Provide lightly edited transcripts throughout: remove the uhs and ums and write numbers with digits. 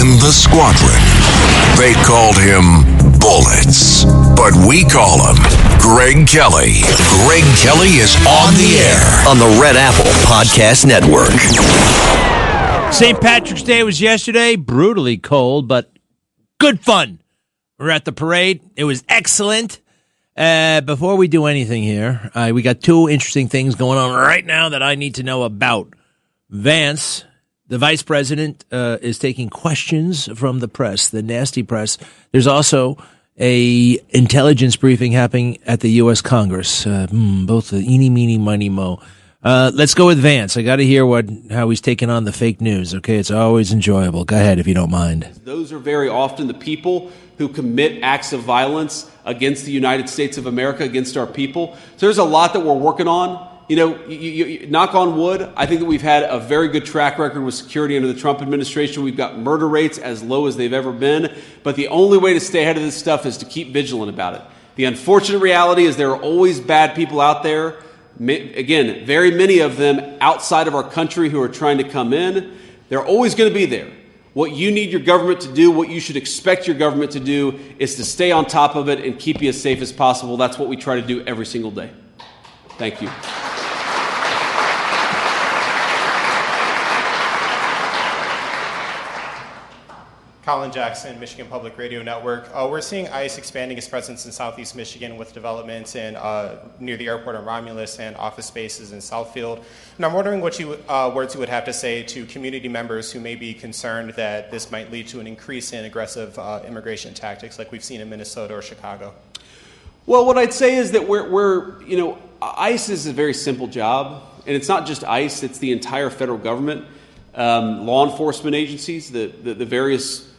in the squadron. They called him Bullets, but we call him Greg Kelly. Greg Kelly is on the air on the Red Apple Podcast Network. St. Patrick's Day was yesterday. Brutally cold, but good fun. We're at the parade. It was excellent. Before we do anything here, we got two interesting things going on right now that I need to know about. Vance, the vice president, is taking questions from the press, the nasty press. There's also a intelligence briefing happening at the U.S. Congress. Both the eeny, meeny, miny, mo. Let's go with Vance. I got to hear how he's taking on the fake news. Okay, it's always enjoyable. Go ahead if you don't mind. Those are very often the people who commit acts of violence against the United States of America, against our people. So there's a lot that we're working on. You know, you knock on wood, I think that we've had a very good track record with security under the Trump administration. We've got murder rates as low as they've ever been. But the only way to stay ahead of this stuff is to keep vigilant about it. The unfortunate reality is there are always bad people out there. Again, very many of them outside of our country who are trying to come in. They're always going to be there. What you need your government to do, what you should expect your government to do, is to stay on top of it and keep you as safe as possible. That's what we try to do every single day. Thank you. Colin Jackson, Michigan Public Radio Network. We're seeing ICE expanding its presence in southeast Michigan with developments near the airport in Romulus and office spaces in Southfield. And I'm wondering what words you would have to say to community members who may be concerned that this might lead to an increase in aggressive immigration tactics like we've seen in Minnesota or Chicago. Well, what I'd say is that ICE is a very simple job, and it's not just ICE, it's the entire federal government, law enforcement agencies, the various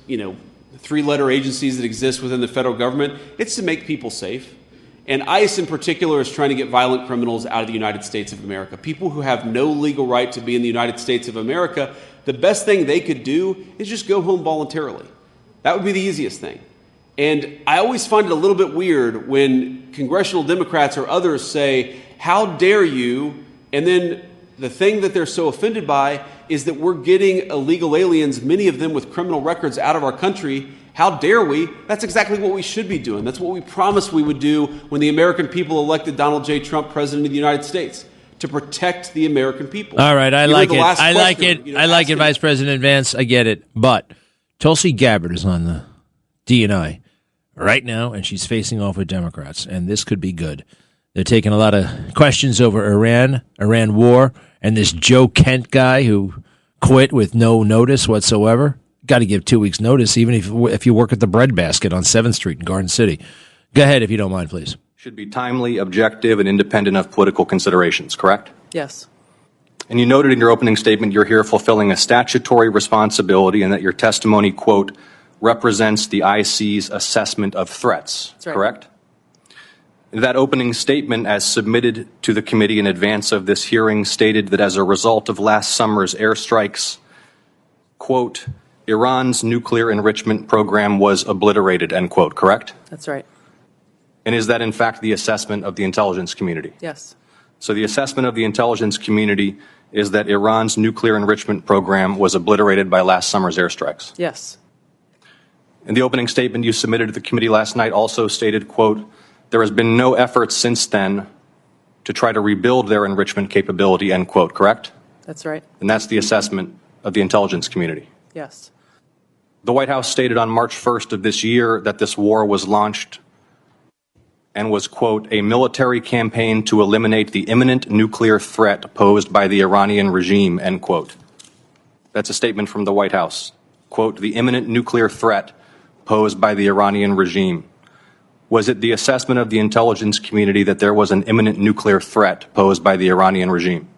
three-letter agencies that exist within the federal government. It's to make people safe. And ICE in particular is trying to get violent criminals out of the United States of America. People who have no legal right to be in the United States of America, the best thing they could do is just go home voluntarily. That would be the easiest thing. And I always find it a little bit weird when congressional Democrats or others say, how dare you? And then the thing that they're so offended by is that we're getting illegal aliens, many of them with criminal records, out of our country. How dare we? That's exactly what we should be doing. That's what we promised we would do when the American people elected Donald J. Trump president of the United States, to protect the American people. All right, I like it, Vice President Vance. I get it. But Tulsi Gabbard is on the D&I right now, and she's facing off with Democrats, and this could be good. They're taking a lot of questions over Iran war, and this Joe Kent guy who quit with no notice whatsoever. Got to give 2 weeks notice, even if you work at the bread basket on 7th Street in Garden City. Go ahead, if you don't mind, please. Should be timely, objective, and independent of political considerations, correct? Yes. And you noted in your opening statement you're here fulfilling a statutory responsibility and that your testimony, quote, represents the IC's assessment of threats, That's right. Correct? That opening statement, as submitted to the committee in advance of this hearing, stated that as a result of last summer's airstrikes, quote, Iran's nuclear enrichment program was obliterated, end quote, correct? That's right. And is that in fact the assessment of the intelligence community? Yes. So the assessment of the intelligence community is that Iran's nuclear enrichment program was obliterated by last summer's airstrikes? Yes. And the opening statement you submitted to the committee last night also stated, quote, there has been no effort since then to try to rebuild their enrichment capability, end quote, correct? That's right. And that's the assessment of the intelligence community. Yes. The White House stated on March 1st of this year that this war was launched and was, quote, a military campaign to eliminate the imminent nuclear threat posed by the Iranian regime, end quote. That's a statement from the White House. Quote, the imminent nuclear threat posed by the Iranian regime. Was it the assessment of the intelligence community that there was an imminent nuclear threat posed by the Iranian regime?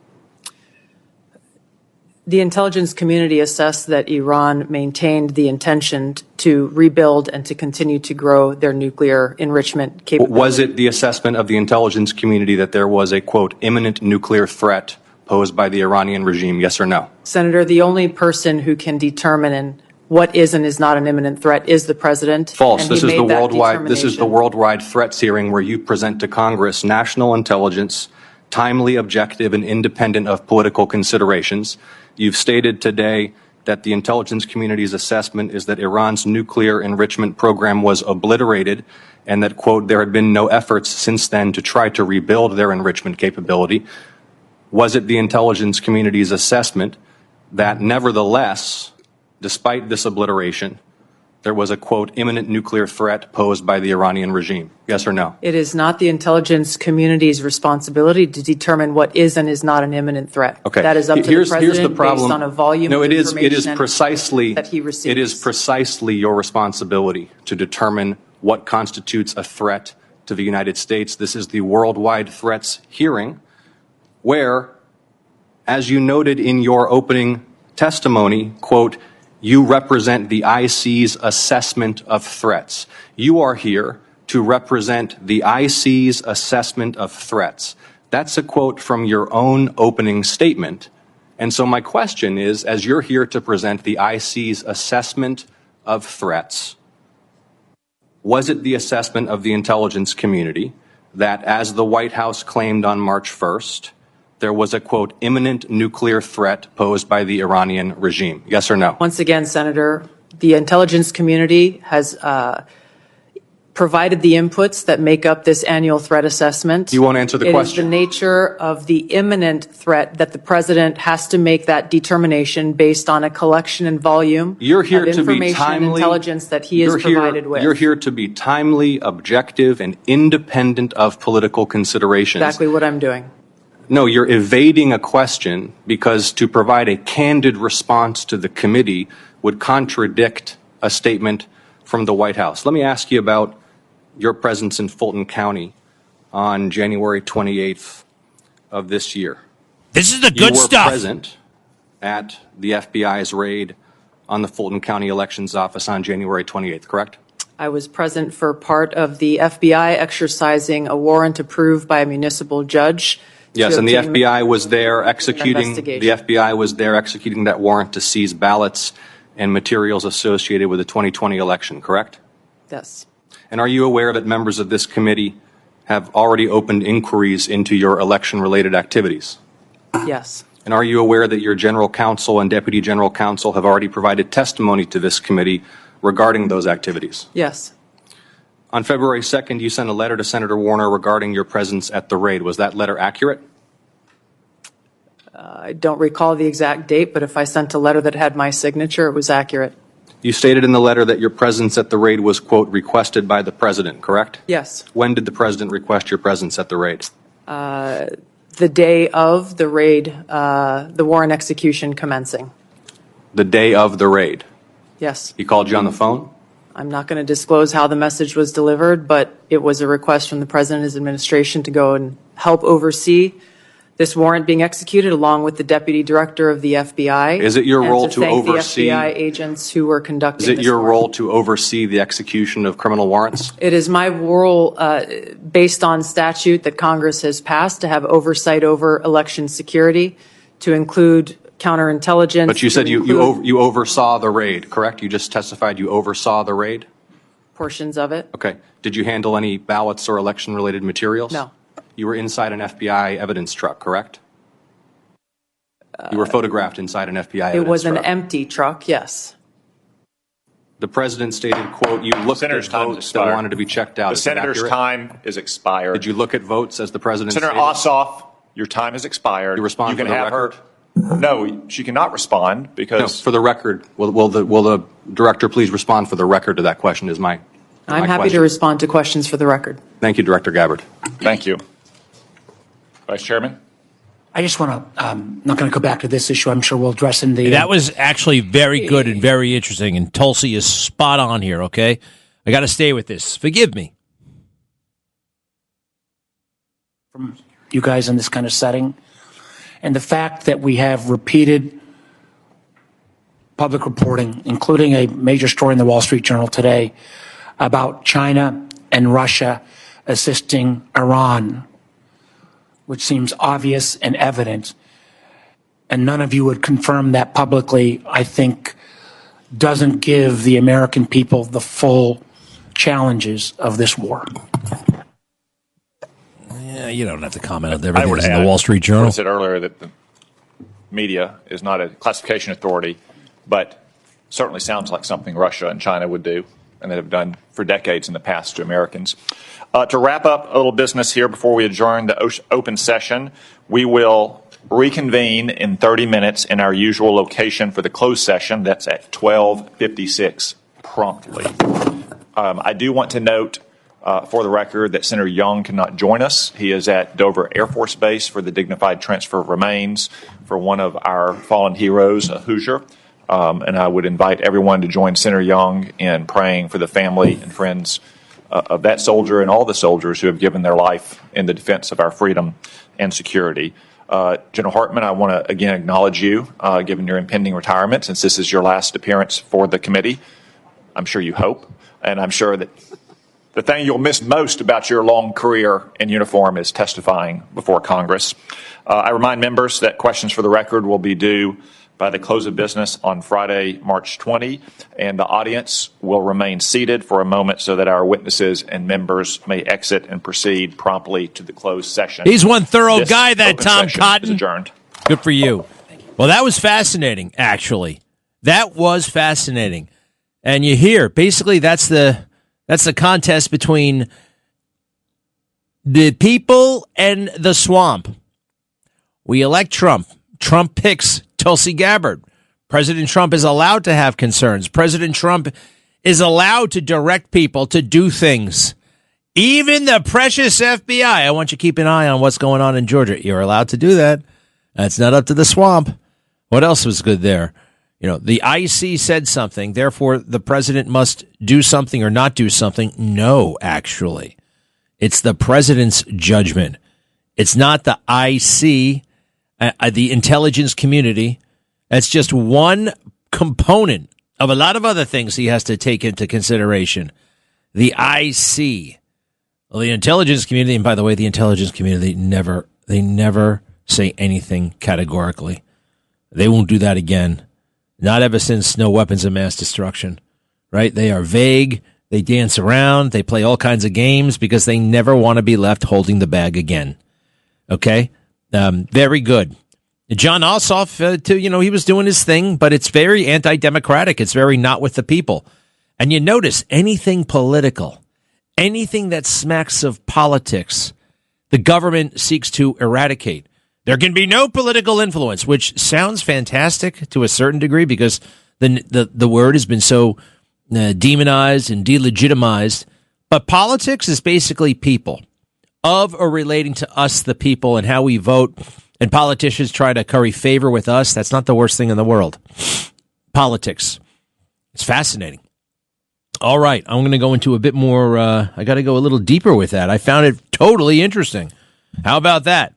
The intelligence community assessed that Iran maintained the intention to rebuild and to continue to grow their nuclear enrichment capability. Was it the assessment of the intelligence community that there was a, quote, imminent nuclear threat posed by the Iranian regime, yes or no? Senator, the only person who can determine what is and is not an imminent threat is the president. False. This is the worldwide threats hearing where you present to Congress national intelligence, timely, objective, and independent of political considerations. You've stated today that the intelligence community's assessment is that Iran's nuclear enrichment program was obliterated and that, quote, there had been no efforts since then to try to rebuild their enrichment capability? Was it the intelligence community's assessment that nevertheless, despite this obliteration, there was a, quote, imminent nuclear threat posed by the Iranian regime? Yes or no? It is not the intelligence community's responsibility to determine what is and is not an imminent threat. Okay. That is up to Here's the the president problem. based on a volume No, of it is information precisely that he receives. It is precisely your responsibility to determine what constitutes a threat to the United States. This is the worldwide threats hearing, where, as you noted in your opening testimony, quote, you represent the IC's assessment of threats. You are here to represent the IC's assessment of threats. That's a quote from your own opening statement. And so my question is, as you're here to present the IC's assessment of threats, was it the assessment of the intelligence community that, as the White House claimed on March 1st, there was a, quote, imminent nuclear threat posed by the Iranian regime? Yes or no? Once again, Senator, the intelligence community has provided the inputs that make up this annual threat assessment. You won't answer the question. It is the nature of the imminent threat that the president has to make that determination based on a collection and volume You're here of to be information and timely. intelligence that he is provided with. You're here to be timely, objective, and independent of political considerations. Exactly what I'm doing. No, you're evading a question because to provide a candid response to the committee would contradict a statement from the White House. Let me ask you about your presence in Fulton County on January 28th of this year. This is the good You were stuff. present at the FBI's raid on the Fulton County Elections Office on January 28th, correct? I was present for part of the FBI exercising a warrant approved by a municipal judge. Yes, and the obtain FBI was there executing. The investigation. FBI was there executing that warrant to seize ballots and materials associated with the 2020 election, correct? Yes. And are you aware that members of this committee have already opened inquiries into your election-related activities? Yes. And are you aware that your general counsel and deputy general counsel have already provided testimony to this committee regarding those activities? Yes. On February 2nd, you sent a letter to Senator Warner regarding your presence at the raid. Was that letter accurate? I don't recall the exact date, but if I sent a letter that had my signature, it was accurate. You stated in the letter that your presence at the raid was, quote, requested by the president, correct? Yes. When did the president request your presence at the raid? The day of the raid, the warrant execution commencing. The day of the raid. Yes. He called you on the phone? I'm not going to disclose how the message was delivered, but it was a request from the president and his administration to go and help oversee this warrant being executed along with the deputy director of the FBI. Is it your and role to thank oversee- the FBI agents who were conducting Is it this your warrant. role to oversee the execution of criminal warrants? It is my role, based on statute that Congress has passed, to have oversight over election security, to include counterintelligence. But you said to you include oversaw the raid, correct? You just testified you oversaw the raid? portions of it. Okay. Did you handle any ballots or election-related materials? No. You were inside an FBI evidence truck, correct? You were photographed inside an FBI evidence It was an truck. empty truck, yes. The president stated, quote, you looked at Senator's time has votes that expired. wanted to be checked out. The Is that senator's accurate? time is expired. Did you look at votes as the president Senator stated? Ossoff, your time has expired. You respond You can for the have record? her. No, she cannot respond No, because for the record. Will the director please respond for the record to that question is my I'm my happy question. to respond to questions for the record. Thank you, Director Gabbard. Thank you. Vice Chairman? I just want to, not going to go back to this issue. I'm sure we'll address in the. That was actually very good and very interesting, and Tulsi is spot on here, okay? I got to stay with this. Forgive me. From you guys in this kind of setting. And the fact that we have repeated public reporting, including a major story in the Wall Street Journal today about China and Russia assisting Iran, which seems obvious and evident, and none of you would confirm that publicly, I think doesn't give the American people the full challenges of this war. Yeah, you don't have to comment on I everything would that's in add, the Wall Street I Journal. said earlier that the media is not a classification authority. but certainly sounds like something Russia and China would do, and that have done for decades in the past to Americans. To wrap up a little business here before we adjourn the open session, we will reconvene in 30 minutes in our usual location for the closed session. That's at 12:56 promptly. I do want to note for the record that Senator Young cannot join us. He is at Dover Air Force Base for the dignified transfer of remains for one of our fallen heroes, a Hoosier. And I would invite everyone to join Senator Young in praying for the family and friends of that soldier and all the soldiers who have given their life in the defense of our freedom and security. General Hartman, I want to again acknowledge you, given your impending retirement, since this is your last appearance for the committee. I'm sure you hope, and I'm sure that the thing you'll miss most about your long career in uniform is testifying before Congress. I remind members that questions for the record will be due by the close of business on Friday, March 20, and the audience will remain seated for a moment so that our witnesses and members may exit and proceed promptly to the closed session. He's one thorough This guy, that open Tom session Cotton. is adjourned. Good for you. Well, that was fascinating, actually. That was fascinating. And you hear, basically, that's the contest between the people and the swamp. We elect Trump. Trump picks Tulsi Gabbard. President Trump is allowed to have concerns. President Trump is allowed to direct people to do things. Even the precious FBI. I want you to keep an eye on what's going on in Georgia. You're allowed to do that. That's not up to the swamp. What else was good there? You know, the IC said something, therefore the president must do something or not do something. No, actually. It's the president's judgment. It's not the IC, the intelligence community. That's just one component of a lot of other things he has to take into consideration. The IC. Well, the intelligence community, and by the way, the intelligence community they never say anything categorically. They won't do that again. Not ever since No Weapons of Mass Destruction, right? They are vague. They dance around. They play all kinds of games because they never want to be left holding the bag again. Okay? Very good. John Ossoff, he was doing his thing, but it's very anti-democratic. It's very not with the people. And you notice anything political, anything that smacks of politics, the government seeks to eradicate. There can be no political influence, which sounds fantastic to a certain degree because the word has been so demonized and delegitimized. But politics is basically people of or relating to us, the people, and how we vote. And politicians try to curry favor with us. That's not the worst thing in the world. Politics. It's fascinating. All right. I'm going to go into a bit more. I got to go a little deeper with that. I found it totally interesting. How about that?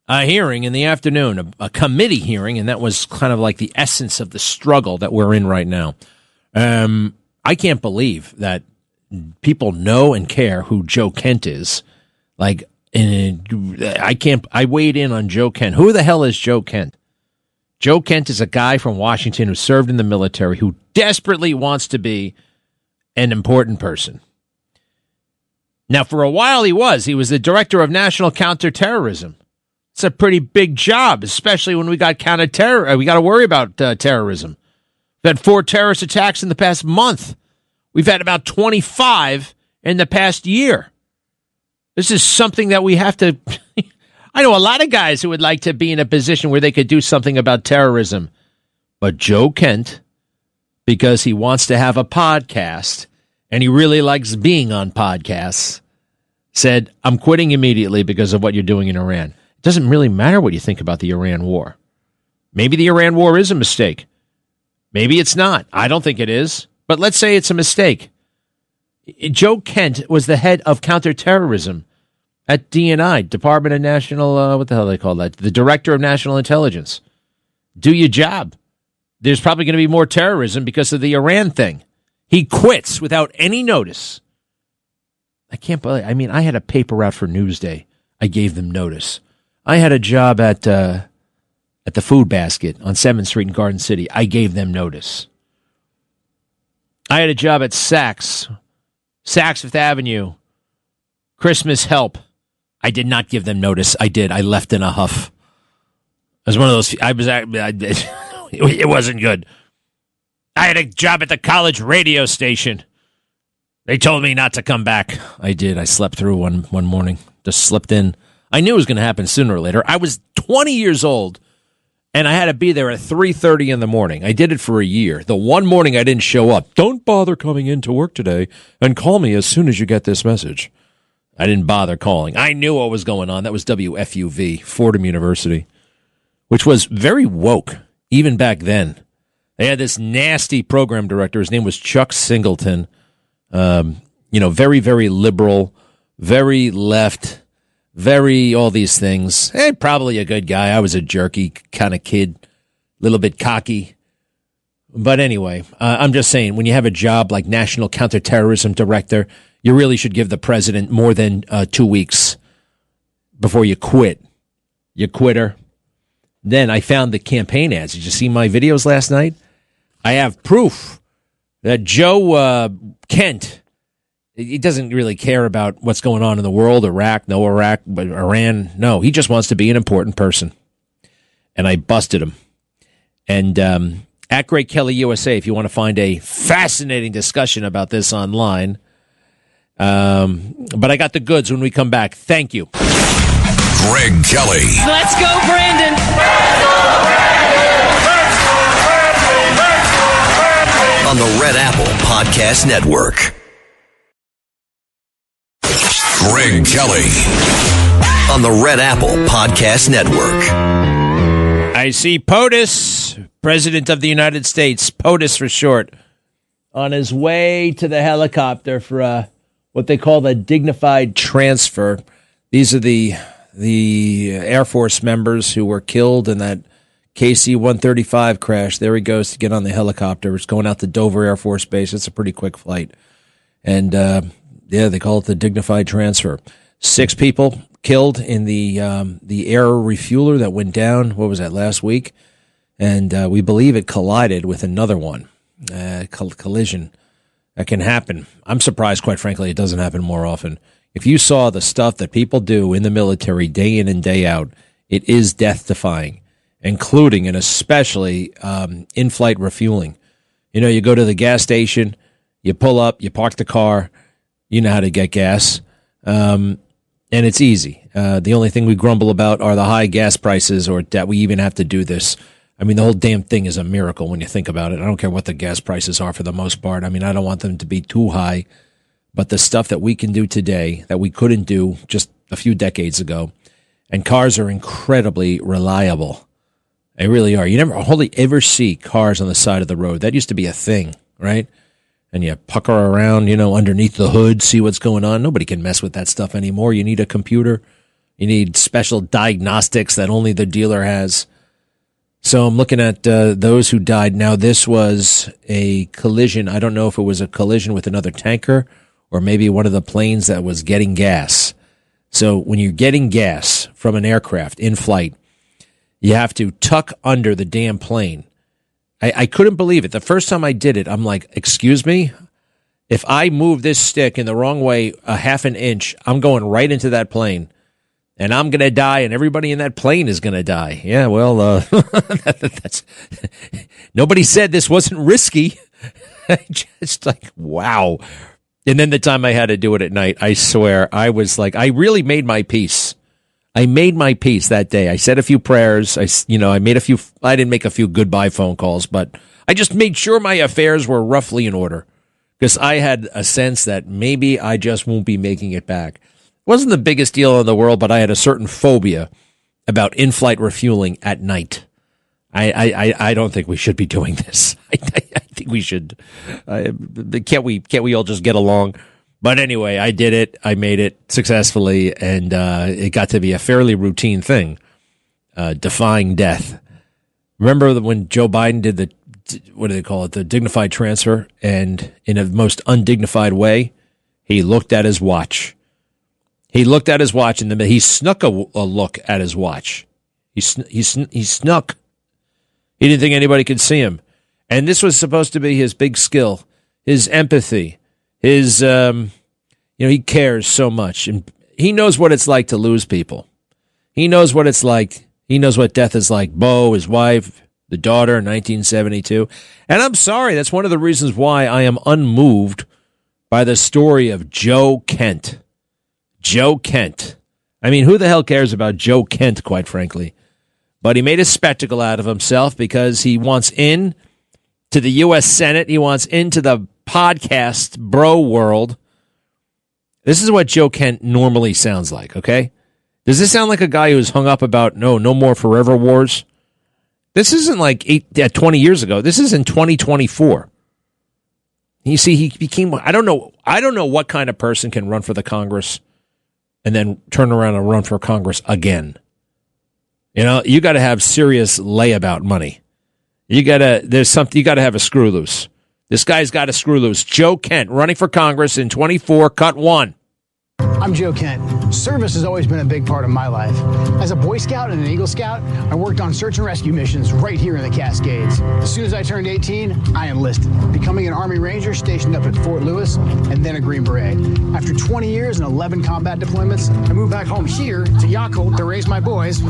A hearing in the afternoon, a committee hearing, and that was kind of like the essence of the struggle that we're in right now. I can't believe that people know and care who Joe Kent is. I weighed in on Joe Kent. Who the hell is Joe Kent? Joe Kent is a guy from Washington who served in the military who desperately wants to be an important person. Now, for a while he was the director of national counterterrorism. It's a pretty big job, especially when we got we got to worry about terrorism. We've had 4 terrorist attacks in the past month. We've had about 25 in the past year. This is something that we have to. I know a lot of guys who would like to be in a position where they could do something about terrorism. But Joe Kent, because he wants to have a podcast and he really likes being on podcasts, said, I'm quitting immediately because of what you're doing in Iran. It doesn't really matter what you think about the Iran war. Maybe the Iran war is a mistake. Maybe it's not. I don't think it is. But let's say it's a mistake. Joe Kent was the head of counterterrorism at DNI, Department of National, what the hell do they call that? The Director of National Intelligence. Do your job. There's probably going to be more terrorism because of the Iran thing. He quits without any notice. I can't believe. I mean, I had a paper out for Newsday. I gave them notice. I had a job at the Food Basket on 7th Street in Garden City. I gave them notice. I had a job at Saks Fifth Avenue, Christmas help. I did not give them notice. I did. I left in a huff. It was one of those. It wasn't good. I had a job at the college radio station. They told me not to come back. I did. I slept through one morning. Just slipped in. I knew it was going to happen sooner or later. I was 20 years old, and I had to be there at 3:30 in the morning. I did it for a year. The one morning I didn't show up, don't bother coming into work today, and call me as soon as you get this message. I didn't bother calling. I knew what was going on. That was WFUV, Fordham University, which was very woke, even back then. They had this nasty program director. His name was Chuck Singleton. Very, very liberal, very left, very all these things. Probably a good guy. I was a jerky kind of kid, a little bit cocky. But anyway, I'm just saying, when you have a job like National Counterterrorism Director, you really should give the president more than 2 weeks before you quit. You quitter. Then I found the campaign ads. Did you see my videos last night? I have proof that Joe Kent, he doesn't really care about what's going on in the world, Iraq, but Iran. No, he just wants to be an important person. And I busted him. And at Greg Kelly USA, if you want to find a fascinating discussion about this online. But I got the goods when we come back. Thank you. Greg Kelly. Let's go, Brandon. On the Red Apple Podcast Network. Greg Kelly. On the Red Apple Podcast Network. I see POTUS, President of the United States, POTUS for short, on his way to the helicopter for what they call the dignified transfer. These are the Air Force members who were killed in that KC-135 crash. There he goes to get on the helicopter. It's going out to Dover Air Force Base. It's a pretty quick flight. And, they call it the dignified transfer. 6 people killed in the air refueler that went down, what was that, last week? And we believe it collided with another one. Collision. That can happen. I'm surprised, quite frankly, it doesn't happen more often. If you saw the stuff that people do in the military day in and day out, it is death-defying, including and especially in-flight refueling. You go to the gas station, you pull up, you park the car, you know how to get gas, and it's easy. The only thing we grumble about are the high gas prices, or that we even have to do this. I mean, the whole damn thing is a miracle when you think about it. I don't care what the gas prices are for the most part. I mean, I don't want them to be too high, but the stuff that we can do today that we couldn't do just a few decades ago, and cars are incredibly reliable. They really are. You never hardly ever see cars on the side of the road. That used to be a thing, right? And you pucker around, underneath the hood, see what's going on. Nobody can mess with that stuff anymore. You need a computer. You need special diagnostics that only the dealer has. So I'm looking at those who died. Now, this was a collision. I don't know if it was a collision with another tanker or maybe one of the planes that was getting gas. So when you're getting gas from an aircraft in flight, you have to tuck under the damn plane. I couldn't believe it. The first time I did it, I'm like, excuse me? If I move this stick in the wrong way a half an inch, I'm going right into that plane. And I'm going to die, and everybody in that plane is going to die. Yeah, well, that's nobody said this wasn't risky. Just like, wow. And then the time I had to do it at night, I swear, I was like, I really made my peace. I made my peace that day. I said a few prayers. I didn't make a few goodbye phone calls, but I just made sure my affairs were roughly in order because I had a sense that maybe I just won't be making it back. It wasn't the biggest deal in the world, but I had a certain phobia about in-flight refueling at night. I don't think we should be doing this. I think we should. Can't we all just get along? But anyway, I did it. I made it successfully, and it got to be a fairly routine thing, defying death. Remember when Joe Biden did the, what do they call it, the dignified transfer, and in a most undignified way, he looked at his watch. He looked at his watch, and he snuck a look at his watch. He snuck. He didn't think anybody could see him. And this was supposed to be his big skill, his empathy, his, he cares so much. And he knows what it's like to lose people. He knows what it's like. He knows what death is like. Bo, his wife, The Daughter, 1972. And I'm sorry, that's one of the reasons why I am unmoved by the story of Joe Kent. Joe Kent. I mean, who the hell cares about Joe Kent, quite frankly? But he made a spectacle out of himself because he wants in to the U.S. Senate. He wants into the podcast bro world. This is what Joe Kent normally sounds like, okay? Does this sound like a guy who's hung up about no more forever wars? This isn't like 20 years ago. This is in 2024. You see, he became, I don't know what kind of person can run for the Congress and then turn around and run for Congress again. You know, you got to have serious layabout money. You got to have a screw loose. This guy's got a screw loose. Joe Kent running for Congress in 24, cut 1. I'm Joe Kent. Service has always been a big part of my life. As a Boy Scout and an Eagle Scout, I worked on search and rescue missions right here in the Cascades. As soon as I turned 18, I enlisted, becoming an Army Ranger stationed up at Fort Lewis and then a Green Beret. After 20 years and 11 combat deployments, I moved back home here to Yakult to raise my boys.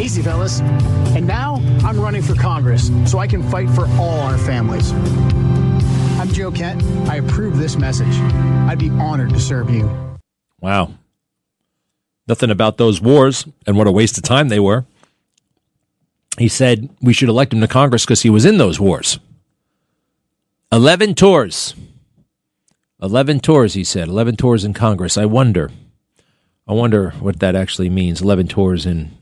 Easy, fellas. And now I'm running for Congress so I can fight for all our families. I'm Joe Kent. I approve this message. I'd be honored to serve you. Wow. Nothing about those wars and what a waste of time they were. He said we should elect him to Congress because he was in those wars. 11 tours. 11 tours, he said. 11 tours in Congress. I wonder what that actually means. 11 tours in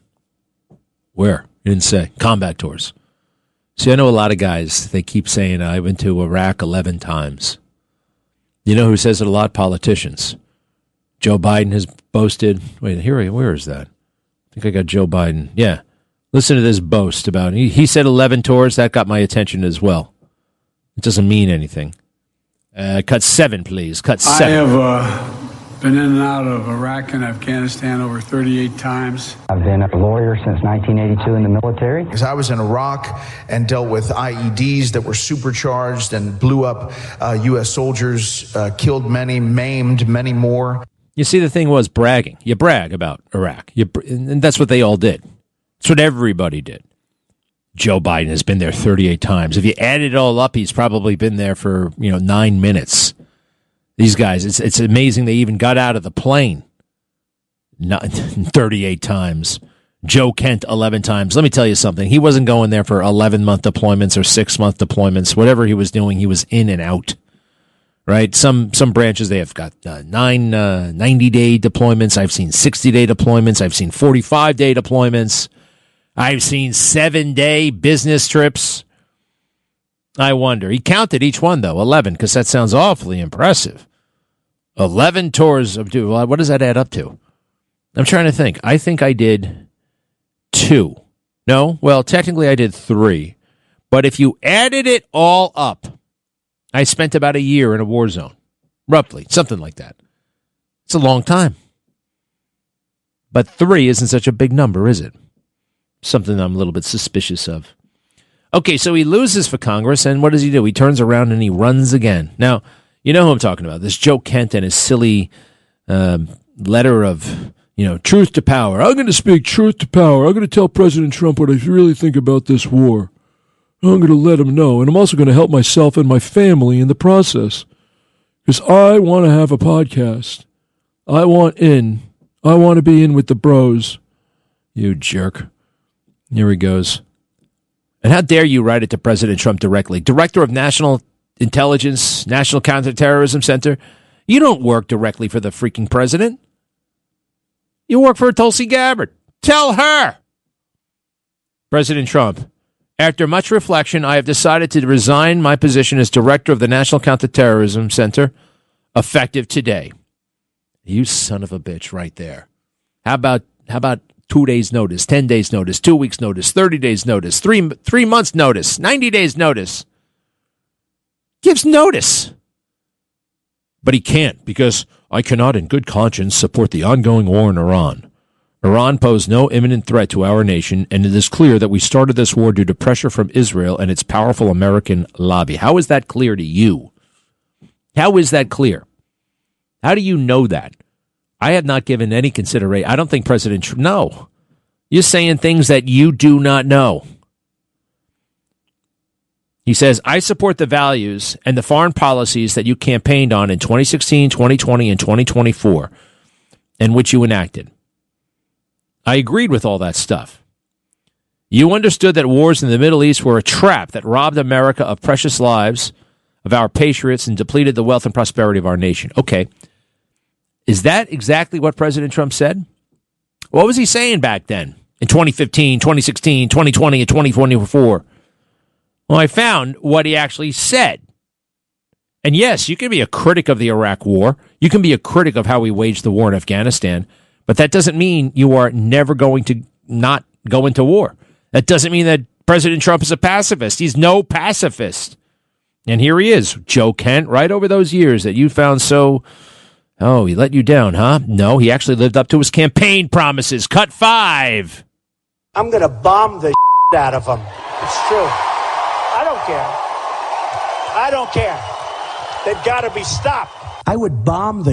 where? He didn't say. Combat tours. See, I know a lot of guys, they keep saying, I went to Iraq 11 times. You know who says it a lot? Politicians. Joe Biden has boasted. Wait, where is that? I think I got Joe Biden. Yeah. Listen to this boast about it. He said 11 tours. That got my attention as well. It doesn't mean anything. Cut 7, please. Cut 7. I have been in and out of Iraq and Afghanistan over 38 times. I've been a lawyer since 1982 in the military. Because I was in Iraq and dealt with IEDs that were supercharged and blew up U.S. soldiers, killed many, maimed many more. You see, the thing was bragging. You brag about Iraq. And that's what they all did. That's what everybody did. Joe Biden has been there 38 times. If you add it all up, he's probably been there for 9 minutes. These guys, it's amazing they even got out of the plane 38 times. Joe Kent 11 times. Let me tell you something. He wasn't going there for 11-month deployments or 6-month deployments. Whatever he was doing, he was in and out. Right? Some branches, they have got 90-day deployments. I've seen 60-day deployments. I've seen 45-day deployments. I've seen 7-day business trips. I wonder. He counted each one, though, 11, because that sounds awfully impressive. 11 tours of duty. What does that add up to? I'm trying to think. I think I did 2. No? Well, technically I did 3. But if you added it all up, I spent about a year in a war zone. Roughly. Something like that. It's a long time. But 3 isn't such a big number, is it? Something I'm a little bit suspicious of. Okay, so he loses for Congress, and what does he do? He turns around and he runs again. Now, you know who I'm talking about. This Joe Kent and his silly letter of, truth to power. I'm going to speak truth to power. I'm going to tell President Trump what I really think about this war. I'm going to let him know, and I'm also going to help myself and my family in the process. Because I want to have a podcast. I want to be in with the bros. You jerk. Here he goes. And how dare you write it to President Trump directly? Director of National Intelligence, National Counterterrorism Center. You don't work directly for the freaking president. You work for Tulsi Gabbard. Tell her. President Trump. After much reflection, I have decided to resign my position as director of the National Counterterrorism Center, effective today. You son of a bitch right there. How about 2 days notice, 10 days notice, 2 weeks notice, 30 days notice, 3 months notice, 90 days notice? Gives notice. But he can't, because I cannot in good conscience support the ongoing war in Iran. Iran posed no imminent threat to our nation, and it is clear that we started this war due to pressure from Israel and its powerful American lobby. How is that clear to you? How is that clear? How do you know that? I have not given any consideration. I don't think President Trump... No. You're saying things that you do not know. He says, I support the values and the foreign policies that you campaigned on in 2016, 2020, and 2024, and which you enacted. I agreed with all that stuff. You understood that wars in the Middle East were a trap that robbed America of precious lives, of our patriots, and depleted the wealth and prosperity of our nation. Okay. Is that exactly what President Trump said? What was he saying back then in 2015, 2016, 2020, and 2024? Well, I found what he actually said. And yes, you can be a critic of the Iraq War. You can be a critic of how we waged the war in Afghanistan. But that doesn't mean you are never going to not go into war. That doesn't mean that President Trump is a pacifist. He's no pacifist. And here he is, Joe Kent, right over those years that you found so... Oh, he let you down, huh? No, he actually lived up to his campaign promises. Cut 5. I'm going to bomb the out of them. It's true. I don't care. They've got to be stopped. I would bomb the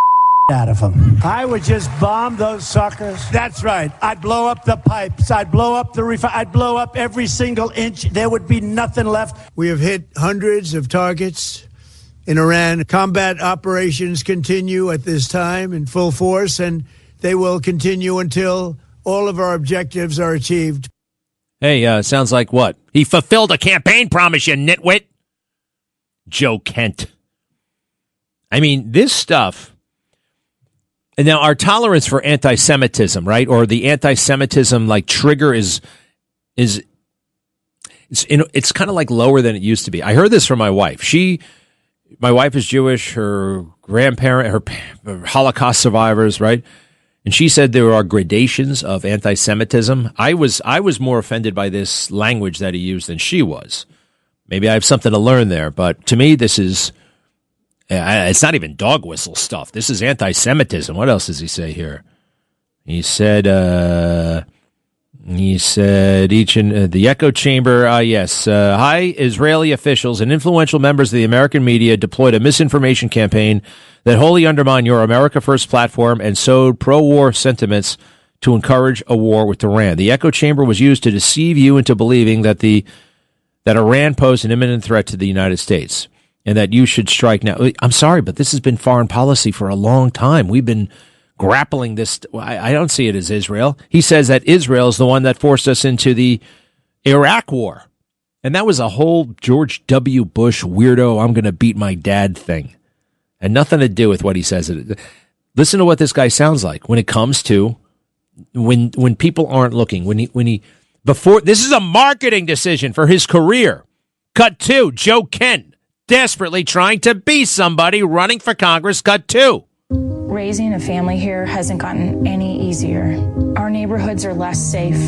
out of them. I would just bomb those suckers. That's right. I'd blow up the pipes. I'd blow up the I'd blow up every single inch. There would be nothing left. We have hit hundreds of targets in Iran. Combat operations continue at this time in full force, and they will continue until all of our objectives are achieved. Hey, sounds like what? He fulfilled a campaign promise, you nitwit. Joe Kent. I mean, this stuff... And now our tolerance for anti-Semitism, right? Or the anti-Semitism like trigger is it's kind of like lower than it used to be. I heard this from my wife. My wife is Jewish. Her grandparent, her Holocaust survivors, right? And she said there are gradations of anti-Semitism. I was more offended by this language that he used than she was. Maybe I have something to learn there, but to me, this is. It's not even dog whistle stuff. This is anti-Semitism. What else does he say here? He said each in the echo chamber. Yes. High Israeli officials and influential members of the American media deployed a misinformation campaign that wholly undermined your America First platform and sowed pro-war sentiments to encourage a war with Iran. The echo chamber was used to deceive you into believing that Iran posed an imminent threat to the United States. And that you should strike now. I'm sorry, but this has been foreign policy for a long time. We've been grappling this. I don't see it as Israel. He says that Israel is the one that forced us into the Iraq war. And that was a whole George W. Bush weirdo, I'm going to beat my dad thing. And nothing to do with what he says. Listen to what this guy sounds like when it comes to when people aren't looking. This is a marketing decision for his career. Cut 2, Joe Kent. Desperately trying to be somebody running for Congress. Cut 2. Raising a family here hasn't gotten any easier. Our neighborhoods are less safe.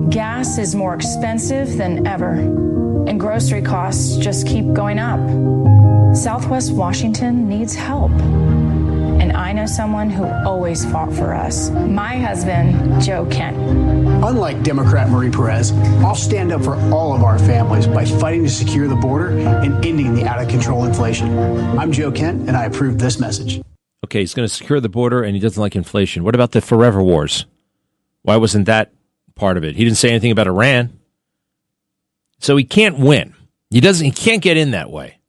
Gas is more expensive than ever, and grocery costs just keep going up. Southwest Washington needs help, and I know someone who always fought for us. My husband, Joe Kent. Unlike Democrat Marie Perez, I'll stand up for all of our families by fighting to secure the border and ending the out-of-control inflation. I'm Joe Kent, and I approve this message. Okay, he's going to secure the border, and he doesn't like inflation. What about the forever wars? Why wasn't that part of it? He didn't say anything about Iran. So he can't win. He can't get in that way.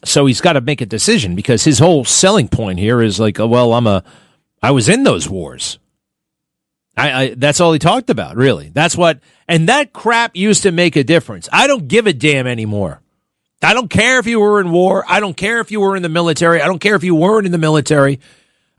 So he's got to make a decision because his whole selling point here is like, I was in those wars. That's all he talked about, really. And that crap used to make a difference. I don't give a damn anymore. I don't care if you were in war. I don't care if you were in the military. I don't care if you weren't in the military.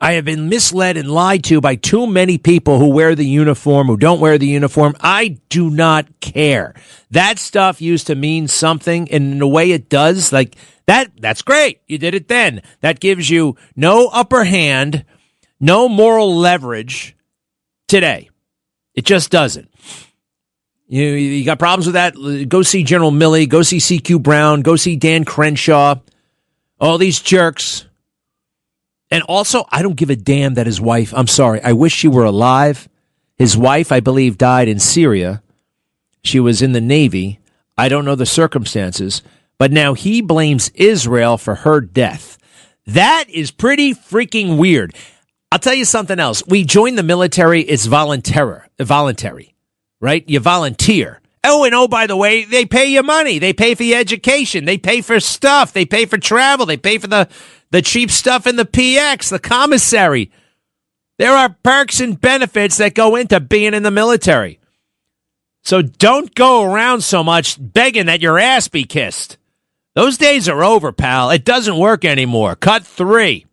I have been misled and lied to by too many people who wear the uniform, who don't wear the uniform. I do not care. That stuff used to mean something, and in the way it does, like that's great. You did it then. That gives you no upper hand, no moral leverage today. It just doesn't. You got problems with that? Go see General Milley. Go see CQ Brown. Go see Dan Crenshaw. All these jerks. And also, I don't give a damn that his wife, I'm sorry, I wish she were alive. His wife, I believe, died in Syria. She was in the Navy. I don't know the circumstances. But now he blames Israel for her death. That is pretty freaking weird. I'll tell you something else. We join the military. It's voluntary, right? You volunteer. Oh, by the way, they pay you money. They pay for your education. They pay for stuff. They pay for travel. They pay for the cheap stuff in the PX, the commissary. There are perks and benefits that go into being in the military. So don't go around so much begging that your ass be kissed. Those days are over, pal. It doesn't work anymore. Cut 3.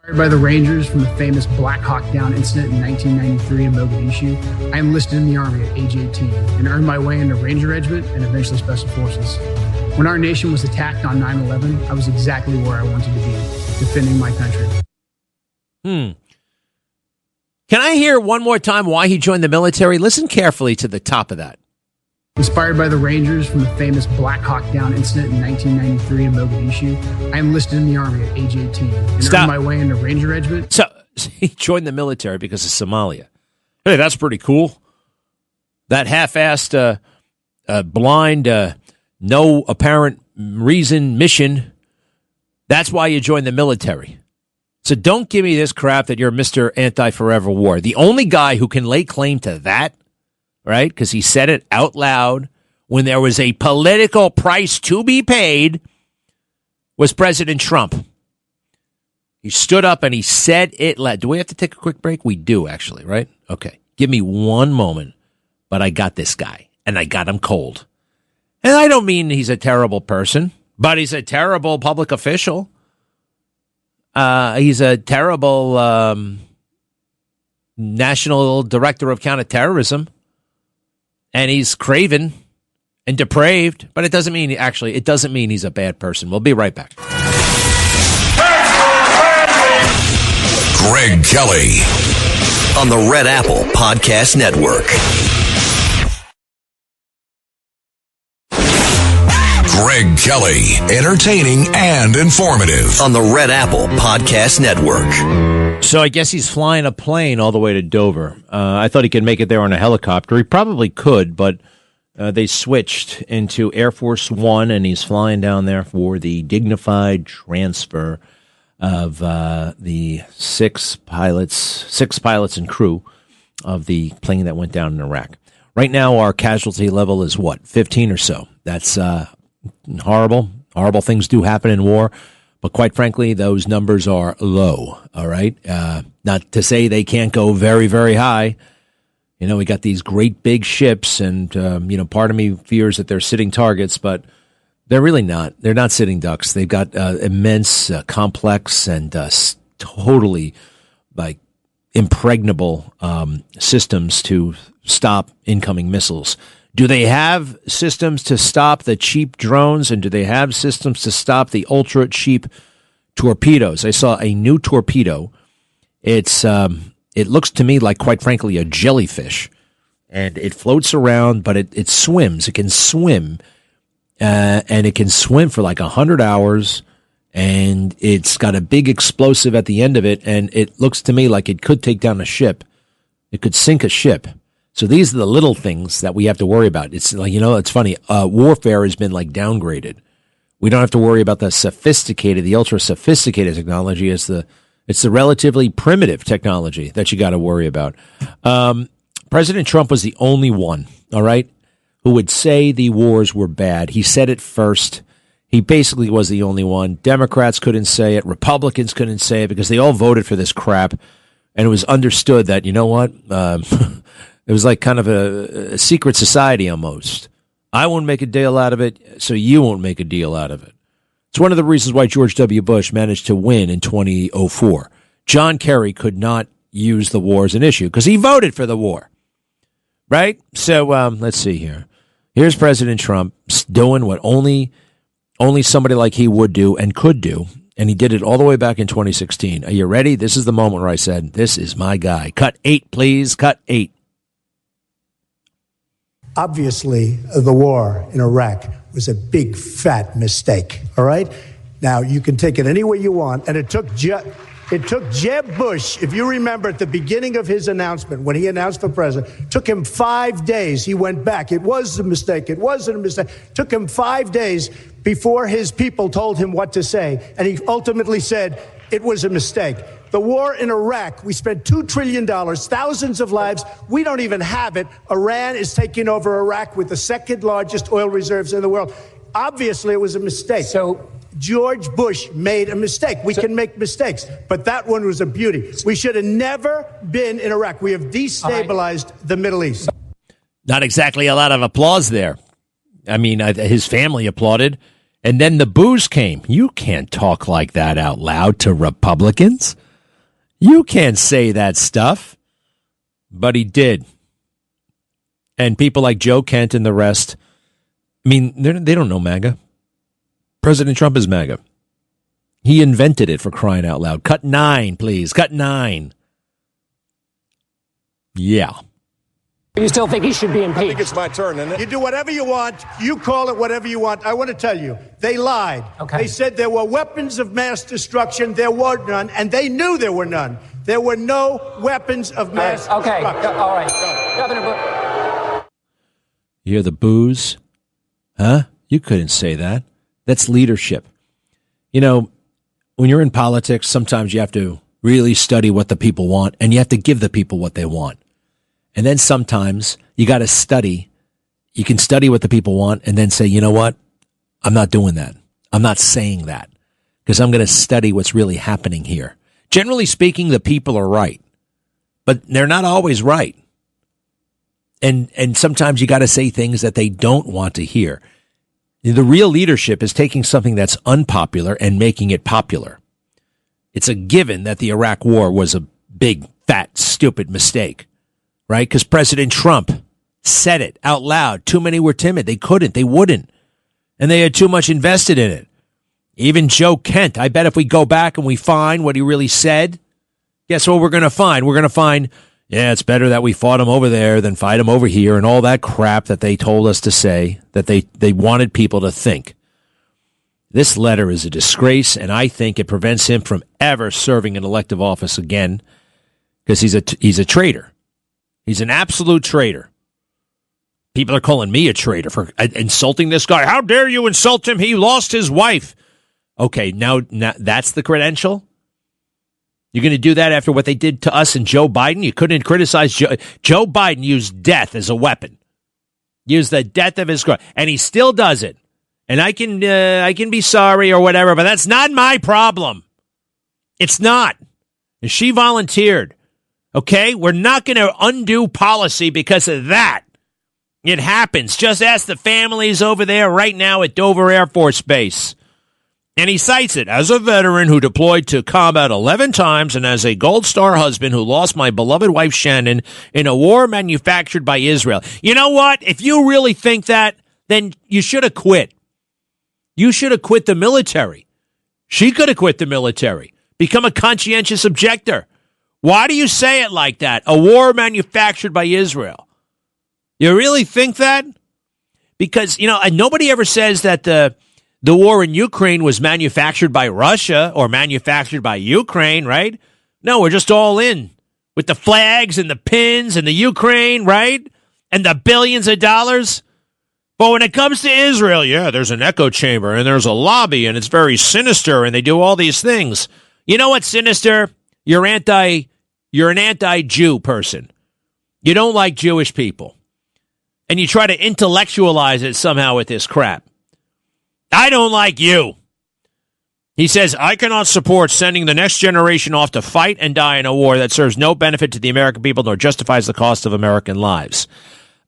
Fired by the Rangers from the famous Black Hawk Down incident in 1993 in Mogadishu, I enlisted in the Army at age 18 and earned my way into Ranger Regiment and eventually Special Forces. When our nation was attacked on 9/11, I was exactly where I wanted to be, defending my country. Can I hear one more time why he joined the military? Listen carefully to the top of that. Inspired by the Rangers from the famous Black Hawk Down incident in 1993 in Mogadishu, I enlisted in the Army at age 18 and earned my way into Ranger Regiment. So he joined the military because of Somalia. Hey, that's pretty cool. That half-assed, blind, no apparent reason mission, that's why you joined the military. So don't give me this crap that you're Mr. Anti-Forever War. The only guy who can lay claim to that, right, because he said it out loud when there was a political price to be paid, was President Trump. He stood up and he said it loud. Do we have to take a quick break? We do, actually, right? Okay. Give me one moment, but I got this guy, and I got him cold. And I don't mean he's a terrible person, but he's a terrible public official. He's a terrible national director of counterterrorism, and he's craven and depraved. But it doesn't mean he's a bad person. We'll be right back. Greg Kelly on the Red Apple Podcast Network. Greg Kelly, entertaining and informative on the Red Apple Podcast Network. So I guess he's flying a plane all the way to Dover. I thought he could make it there on a helicopter. He probably could, but they switched into Air Force One, and he's flying down there for the dignified transfer of the six pilots and crew of the plane that went down in Iraq. Right now, our casualty level is 15 or so. That's horrible. Horrible things do happen in war, but quite frankly, those numbers are low. All right, not to say they can't go very, very high. You know, we got these great big ships, and part of me fears that they're sitting targets, but they're really not. They're not sitting ducks. They've got immense, complex, and totally impregnable systems to stop incoming missiles. Do they have systems to stop the cheap drones, and do they have systems to stop the ultra cheap torpedoes? I saw a new torpedo. It looks to me like, quite frankly, a jellyfish, and it floats around, but it swims. It can swim, and it can swim for like 100 hours, and it's got a big explosive at the end of it, and it looks to me like it could take down a ship. It could sink a ship. So these are the little things that we have to worry about. It's like, it's funny. Warfare has been downgraded. We don't have to worry about the ultra sophisticated technology. It's the relatively primitive technology that you got to worry about. President Trump was the only one, all right, who would say the wars were bad. He said it first. He basically was the only one. Democrats couldn't say it. Republicans couldn't say it because they all voted for this crap. And it was understood that, you know what? It was like kind of a secret society almost. I won't make a deal out of it, so you won't make a deal out of it. It's one of the reasons why George W. Bush managed to win in 2004. John Kerry could not use the war as an issue because he voted for the war. Right? So let's see here. Here's President Trump doing what only somebody like he would do and could do, and he did it all the way back in 2016. Are you ready? This is the moment where I said, this is my guy. Cut 8, please. Cut 8. Obviously, the war in Iraq was a big, fat mistake, all right? Now, you can take it any way you want, and it took Jeb Bush, if you remember at the beginning of his announcement, when he announced for president, took him 5 days. He went back. It was a mistake. It wasn't a mistake. Took him 5 days before his people told him what to say, and he ultimately said it was a mistake. The war in Iraq, we spent $2 trillion, thousands of lives. We don't even have it. Iran is taking over Iraq with the second largest oil reserves in the world. Obviously, it was a mistake. So George Bush made a mistake. We can make mistakes, but that one was a beauty. We should have never been in Iraq. We have destabilized the Middle East. Not exactly a lot of applause there. I mean, his family applauded, and then the boos came. You can't talk like that out loud to Republicans. You can't say that stuff. But he did. And people like Joe Kent and the rest, I mean, they don't know MAGA. President Trump is MAGA. He invented it, for crying out loud. Cut 9, please. Cut 9. Yeah. You still think he should be impeached? I think it's my turn, isn't it? You do whatever you want. You call it whatever you want. I want to tell you, they lied. Okay. They said there were weapons of mass destruction. There were none, and they knew there were none. There were no weapons of mass destruction. All right. Governor. You hear the boos? Huh? You couldn't say that. That's leadership. You know, when you're in politics, sometimes you have to really study what the people want, and you have to give the people what they want. And then sometimes you got to study. You can study what the people want and then say, you know what? I'm not doing that. I'm not saying that because I'm going to study what's really happening here. Generally speaking, the people are right, but they're not always right. And sometimes you got to say things that they don't want to hear. The real leadership is taking something that's unpopular and making it popular. It's a given that the Iraq war was a big, fat, stupid mistake. Right? Because President Trump said it out loud. Too many were timid. They couldn't. They wouldn't. And they had too much invested in it. Even Joe Kent, I bet if we go back and we find what he really said, guess what we're going to find? We're going to find, yeah, it's better that we fought him over there than fight him over here and all that crap that they told us to say, that they wanted people to think. This letter is a disgrace, and I think it prevents him from ever serving an elective office again because he's a traitor. He's an absolute traitor. People are calling me a traitor for insulting this guy. How dare you insult him? He lost his wife. Okay, now that's the credential? You're going to do that after what they did to us and Joe Biden? You couldn't criticize Joe Biden used death as a weapon. Used the death of his girl, and he still does it. And I can be sorry or whatever, but that's not my problem. It's not. And she volunteered. Okay, we're not going to undo policy because of that. It happens. Just ask the families over there right now at Dover Air Force Base. And he cites it as a veteran who deployed to combat 11 times and as a Gold Star husband who lost my beloved wife Shannon in a war manufactured by Israel. You know what? If you really think that, then you should have quit. You should have quit the military. She could have quit the military. Become a conscientious objector. Why do you say it like that? A war manufactured by Israel. You really think that? Because, you know, nobody ever says that the war in Ukraine was manufactured by Russia or manufactured by Ukraine, right? No, we're just all in with the flags and the pins and the Ukraine, right? And the billions of dollars. But when it comes to Israel, yeah, there's an echo chamber and there's a lobby and it's very sinister and they do all these things. You know what's sinister? You're an anti-Jew person. You don't like Jewish people. And you try to intellectualize it somehow with this crap. I don't like you. He says, I cannot support sending the next generation off to fight and die in a war that serves no benefit to the American people nor justifies the cost of American lives.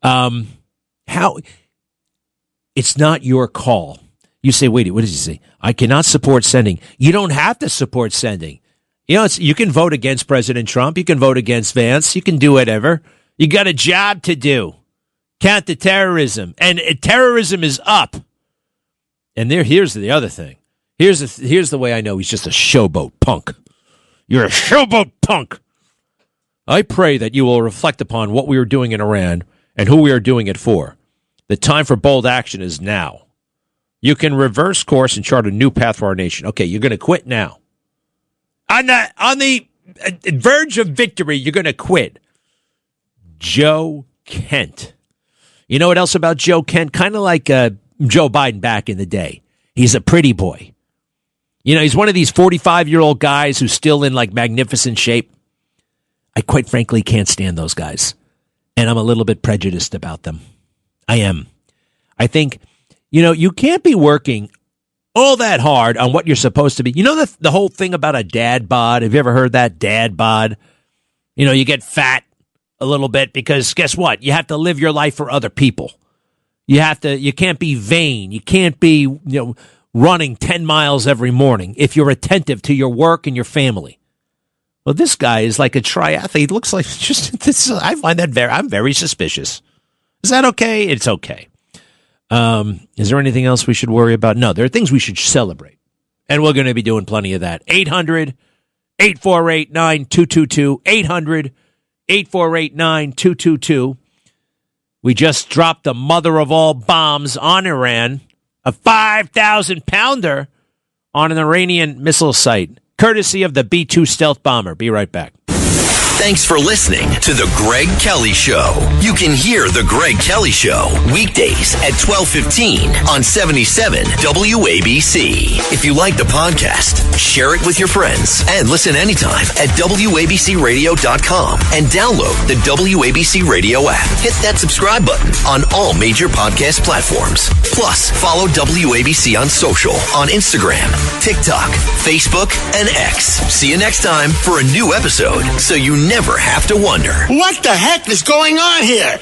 How? It's not your call. You say, wait, what does he say? I cannot support sending. You don't have to support sending. You know, you can vote against President Trump. You can vote against Vance. You can do whatever. You got a job to do. Counter terrorism. And terrorism is up. And here's the other thing. Here's the way I know he's just a showboat punk. You're a showboat punk. I pray that you will reflect upon what we are doing in Iran and who we are doing it for. The time for bold action is now. You can reverse course and chart a new path for our nation. Okay, you're going to quit now. On the verge of victory, you're going to quit. Joe Kent. You know what else about Joe Kent? Kind of like Joe Biden back in the day. He's a pretty boy. You know, he's one of these 45-year-old guys who's still in like magnificent shape. I quite frankly can't stand those guys. And I'm a little bit prejudiced about them. I am. I think, you know, you can't be working all that hard on what you're supposed to be. You know the whole thing about a dad bod? Have you ever heard that, dad bod? You know, you get fat a little bit because guess what? You have to live your life for other people. You can't be vain. You can't be, running 10 miles every morning if you're attentive to your work and your family. Well, this guy is like a triathlete. Looks like just this. I find that I'm very suspicious. Is that okay? It's okay. Is there anything else we should worry about? No, there are things we should celebrate. And we're going to be doing plenty of that. 800-848-9222. 800-848-9222. We just dropped the mother of all bombs on Iran, a 5,000-pounder on an Iranian missile site, courtesy of the B-2 stealth bomber. Be right back. Thanks for listening to The Greg Kelly Show. You can hear The Greg Kelly Show weekdays at 12:15 on 77 WABC. If you like the podcast, share it with your friends and listen anytime at WABCRadio.com and download the WABC Radio app. Hit that subscribe button on all major podcast platforms. Plus, follow WABC on social on Instagram, TikTok, Facebook, and X. See you next time for a new episode so you never have to wonder. What the heck is going on here?